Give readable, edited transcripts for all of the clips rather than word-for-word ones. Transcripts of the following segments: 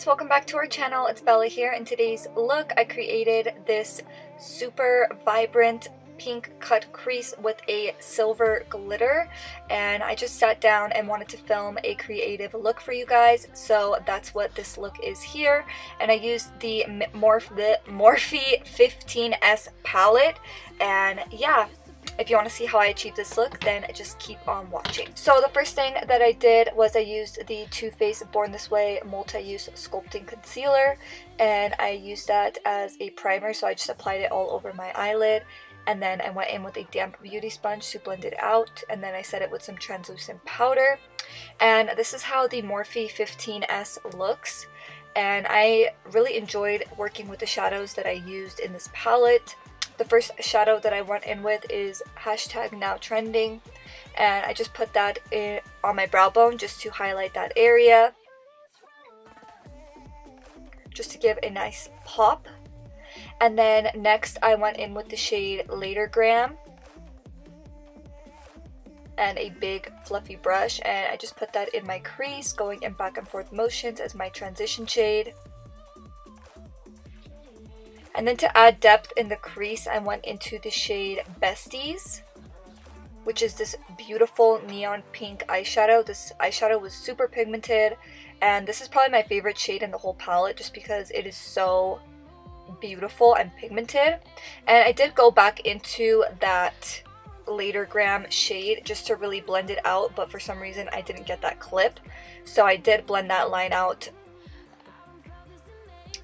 welcome back to our channel. It's Bella here. In today's look, I created this super vibrant pink cut crease with a silver glitter, and I just sat down and wanted to film a creative look for you guys, so that's what this look is here. And I used the Morphe 15S palette, and yeah, if you want to see how I achieved this look, then just keep on watching. So the first thing that I did was I used the Too Faced Born This Way multi-use sculpting concealer, and I used that as a primer, so I just applied it all over my eyelid. And then I went in with a damp beauty sponge to blend it out, and then I set it with some translucent powder. And this is how the Morphe 15S looks, and I really enjoyed working with the shadows that I used in this palette. The first shadow that I went in with is #NowTrending, and I just put that in on my brow bone just to highlight that area, just to give a nice pop. And then next I went in with the shade Later Gram and a big fluffy brush, and I just put that in my crease, going in back and forth motions as my transition shade. And then to add depth in the crease, I went into the shade Besties, which is this beautiful neon pink eyeshadow. This eyeshadow was super pigmented, and this is probably my favorite shade in the whole palette just because it is so beautiful and pigmented. And I did go back into that Later Gram shade just to really blend it out, but for some reason I didn't get that clip, so I did blend that line out.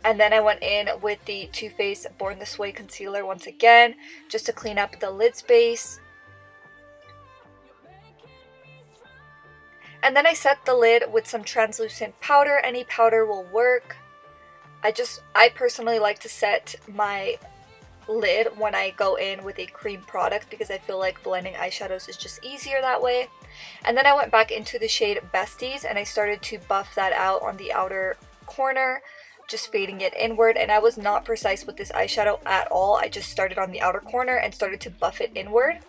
And then I went in with the Too Faced Born This Way concealer once again, just to clean up the lid space. And then I set the lid with some translucent powder. Any powder will work. I personally like to set my lid when I go in with a cream product because I feel like blending eyeshadows is just easier that way. And then I went back into the shade Besties, and I started to buff that out on the outer corner, just fading it inward. And I was not precise with this eyeshadow at all. I just started on the outer corner and started to buff it inward.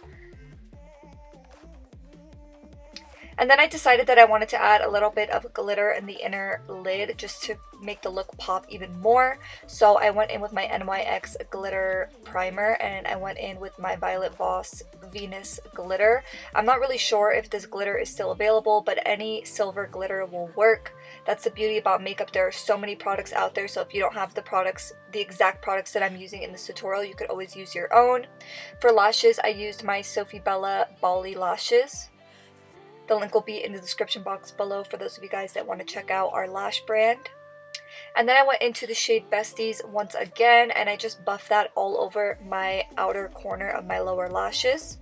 And then I decided that I wanted to add a little bit of glitter in the inner lid just to make the look pop even more. So I went in with my NYX glitter primer, and I went in with my Violet Voss Venus glitter. I'm not really sure if this glitter is still available, but any silver glitter will work. That's the beauty about makeup. There are so many products out there, so if you don't have the exact products that I'm using in this tutorial, you could always use your own. For lashes, I used my Sofie Bella Bali lashes. The link will be in the description box below for those of you guys that want to check out our lash brand. And then I went into the shade Besties once again, and I just buffed that all over my outer corner of my lower lashes.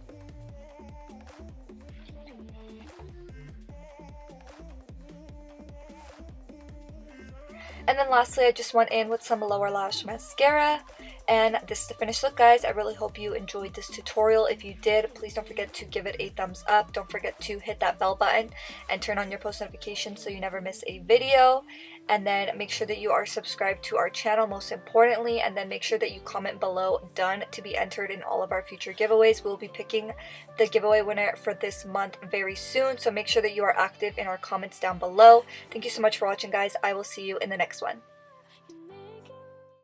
And then lastly, I just went in with some lower lash mascara. And this is the finished look, guys. I really hope you enjoyed this tutorial. If you did, please don't forget to give it a thumbs up. Don't forget to hit that bell button and turn on your post notifications so you never miss a video. And then make sure that you are subscribed to our channel, most importantly. And then make sure that you comment below "done" to be entered in all of our future giveaways. We'll be picking the giveaway winner for this month very soon, so make sure that you are active in our comments down below. Thank you so much for watching, guys. I will see you in the next one.